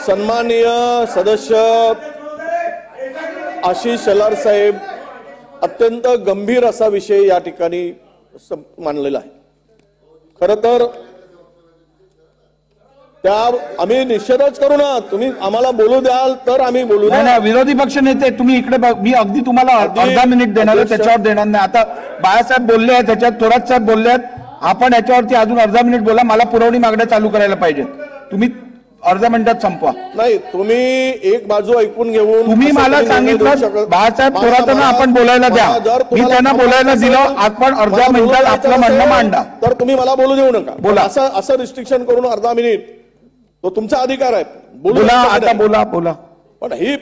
सन्माननीय सदस्य आशिष शेलार साहेब अत्यंत गंभीर असा विषय या ठिकाणी मांडलेला आहे। खरं तर त्या आम्ही निषेधच करू ना, तुम्ही आम्हाला बोलू द्याल तर आम्ही बोलू। नाही, विरोधी पक्ष नेते तुम्ही इकडे, मी अगदी तुम्हाला अर्धा मिनिट देणार आहे, त्याच्यावर देणार नाही। आता बाळासाहेब बोलले आहेत, त्याच्यात थोरात साहेब बोलले आहेत, आपण याच्यावरती अजून अर्धा मिनिट बोला। मला पुरवणी मागण्या चालू करायला पाहिजे, तुम्ही अर्ध्या मिनिटात संपवा। नाही, तुम्ही एक बाजू ऐकून घेऊन तुम्ही मला सांगितलं बाळासाहेब थोरातांना आपण बोलायला द्या, मी त्यांना बोलायला दिलं, आपण अर्ध्या मिनिटात आपलं म्हणणं मांडा, तर तुम्ही मला बोलू देऊ नका। बोला, असं रिस्ट्रिक्शन करून अर्धा मिनिट तो तुमचा अधिकार आहे, बोला आता, बोला। पण ही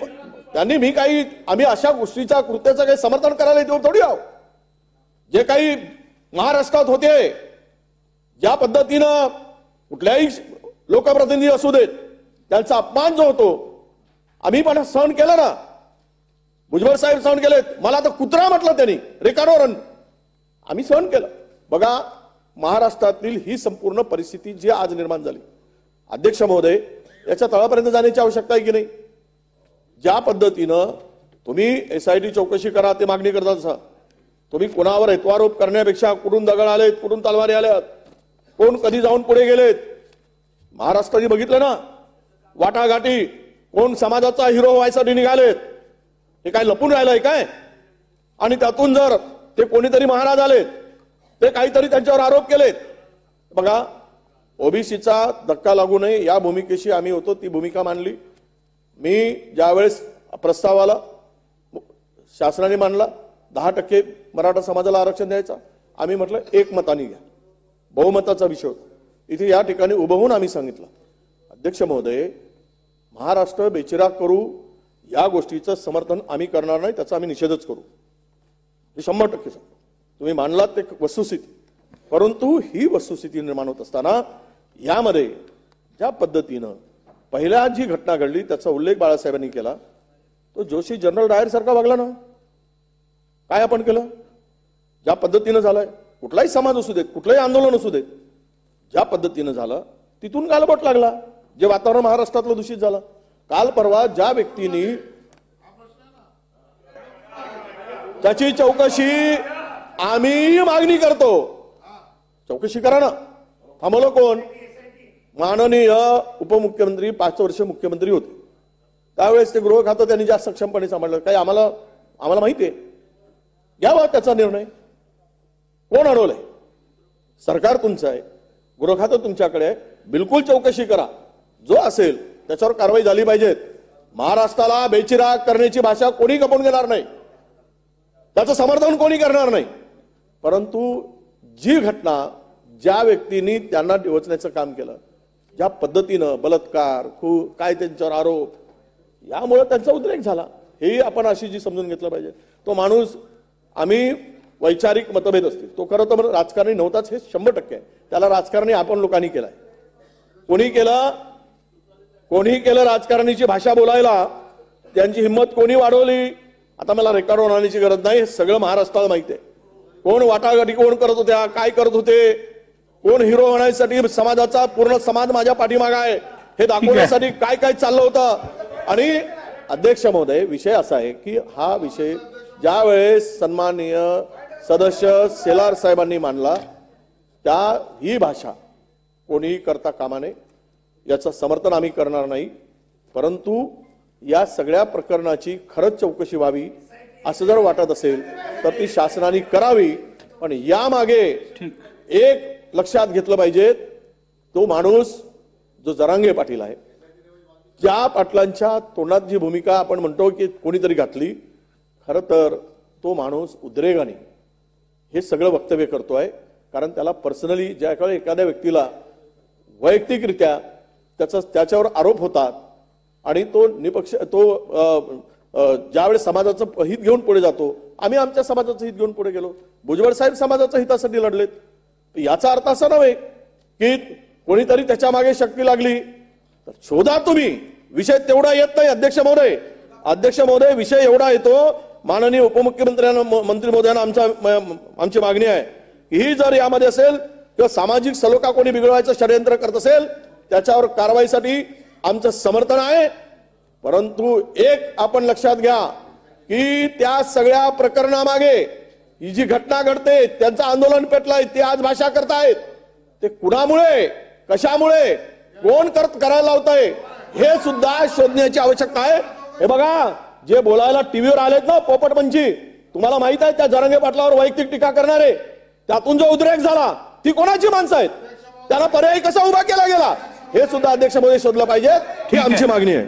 त्यांनी मी काही आम्ही अशा गोष्टीच्या कृत्याचं काही समर्थन करायला येतो थोडी आहो। जे काही महाराष्ट्रात होते, ज्या पद्धतीनं कुठल्याही लोकप्रतिनिधी असू देत त्यांचा अपमान जो होतो आम्ही पण सहन केला ना। भुजबळ साहेब सहन केलेत, मला तर कुत्रा म्हटलं त्यांनी रेकॉर्डवर, आम्ही सहन केलं। बघा, महाराष्ट्रातील ही संपूर्ण परिस्थिती जी आज निर्माण झाली, अध्यक्ष महोदय, याच्या तळापर्यंत जाण्याची आवश्यकता आहे की नाही? ज्या पद्धतीनं तुम्ही SIT चौकशी करा ते मागणी करता, तुम्ही कोणावर हेतुआरोप करण्यापेक्षा कुठून दगड आलेत, कुठून तलवारी आल्यात, कोण कधी जाऊन पुढे गेलेत, महाराष्ट्राने बघितलं ना वाटाघाटी, कोण समाजाचा हिरो व्हायसाठी निघालेत, हे काय लपून राहिलंय काय? आणि त्यातून जर ते कोणीतरी महाराज आलेत, ते काहीतरी त्यांच्यावर आरोप केलेत। बघा, ओबीसीचा धक्का लागू नये या भूमिकेशी आम्ही होतो, ती भूमिका मांडली। मी ज्यावेळेस प्रस्तावाला शासनाने मांडला 10% मराठा समाजाला आरक्षण द्यायचा, आम्ही म्हटलं एकमताने घ्या, बहुमताचा विषय होता। इथे या ठिकाणी उभं होऊन आम्ही सांगितलं, अध्यक्ष महोदय, महाराष्ट्र बेचिराग करू या गोष्टीचं समर्थन आम्ही करणार नाही, त्याचा आम्ही निषेधच करू, हे 100% सांगतो। तुम्ही मांडलात ते वस्तुस्थिती, परंतु ही वस्तुस्थिती निर्माण होत असताना यामध्ये ज्या पद्धतीनं पहिल्या जी घटना घडली त्याचा उल्लेख बाळासाहेबांनी केला, तो जोशी जनरल डायर सारखा वागला ना। काय आपण केलं? ज्या पद्धतीनं झालंय, कुठलाही समाज असू देत, कुठलंही आंदोलन असू देत, ज्या पद्धतीनं झालं तिथून गालबोट लागला, जे वातावरण महाराष्ट्रातलं दूषित झालं। काल परवा ज्या व्यक्तींनी त्याची चौकशी आम्ही मागणी करतो, चौकशी करा ना। थांबवलं कोण? माननीय उपमुख्यमंत्री 5 वर्ष मुख्यमंत्री होते, त्यावेळेस ते गृह खातं त्यांनी जास्त सक्षमपणे सांभाळलं। काही आम्हाला माहिती आहे, घ्यावा त्याचा निर्णय। कोण अडवलंय? सरकार तुमचं आहे, गृह खातं तुमच्याकडे आहे, बिलकुल चौकशी करा, जो असेल त्याच्यावर कारवाई झाली पाहिजे। महाराष्ट्राला बेचिराग करण्याची भाषा कोणी खपवून घेणार नाही, त्याचं समर्थन कोणी करणार नाही, परंतु जी घटना ज्या व्यक्तींनी त्यांना डिवचण्याचं काम केलं, ज्या पद्धतीनं बलात्कार, खून, काय त्यांच्यावर आरोप, यामुळे त्यांचा उद्रेक झाला, हे आपण अशी जी समजून घेतलं पाहिजे। तो माणूस, आम्ही वैचारिक मतभेद असतील, तो खरं तर राजकारणी नव्हताच, हे 100% आहे। त्याला राजकारणी आपण लोकांनी केलाय, कोणी केलं राजकारणाची भाषा बोलायला, त्यांची हिंमत कोणी वाढवली, आता मला रेकॉर्डवर आणण्याची गरज नाही, हे सगळं महाराष्ट्राला माहिती आहे। कोण वाटाघाटी कोण करत होत्या, काय करत होते, कोण हिरो होण्यासाठी समाजाचा पूर्ण समाज माझ्या पाठीमागा आहे हे दाखवण्यासाठी काय काय चाललं होतं। आणि अध्यक्ष महोदय, विषय असा आहे की हा विषय ज्या वेळेस सन्माननीय सदस्य शेलार साहेबांनी मांडला, ही भाषा कोणीही करता कामा नये, याचं समर्थन आम्ही करणार नाही, परंतु या सगळ्या प्रकरणाची खरंच चौकशी व्हावी असं जर वाटत असेल तर ती शासनाने करावी। पण यामागे एक लक्षात घेतलं पाहिजे, तो माणूस जो जरांगे पाटील आहे, ज्या पाटलांच्या तोंडात जी भूमिका आपण म्हणतो की कोणीतरी घातली, खरं तर तो माणूस उद्रेकाने हे सगळं वक्तव्य करतोय, कारण त्याला पर्सनली ज्याकडे एखाद्या व्यक्तीला वैयक्तिकरित्या त्याच्यावर आरोप होतात आणि तो ज्यावेळेस समाजाचं हित घेऊन पुढे जातो, आम्ही आमच्या समाजाचं हित घेऊन पुढे गेलो, भुजबळ साहेब समाजाच्या हितासाठी लढलेत, याचा अर्थ असा नव्हे की कोणीतरी त्याच्या मागे शक्ती लागली, तर शोधा तुम्ही। विषय तेवढा येत नाही अध्यक्ष महोदय, विषय एवढा येतो, माननीय उपमुख्यमंत्र्यांना, मंत्री महोदयांना आमची मागणी आहे की ही जर यामध्ये असेल किंवा सामाजिक सलोखा कोणी बिघडवायचं षडयंत्र करत असेल त्याच्यावर कारवाईसाठी आमचं समर्थन आहे. परंतु एक आपण लक्षात घ्या की त्या सगळ्या प्रकरणामागे ही जी घटना घडते, त्यांचं आंदोलन पेटलंय, ते आज भाषा करतायत, ते कुणामुळे, कशामुळे, कोण करायला लावतंय हे सुद्धा शोधण्याची आवश्यकता आहे. हे बघा, जे बोलायला टीव्हीवर आलेत ना पोपटपंची, तुम्हाला माहित आहे त्या जरांगे पाटलावर वैयक्तिक टीका करणारे, त्यातून जो उद्रेक झाला ती कोणाची माणसं आहेत, त्यांना पर्याय कसा उभा केला गेला हे सुद्धा अध्यक्ष महोदय शोधलं पाहिजे, ही आमची मागणी आहे.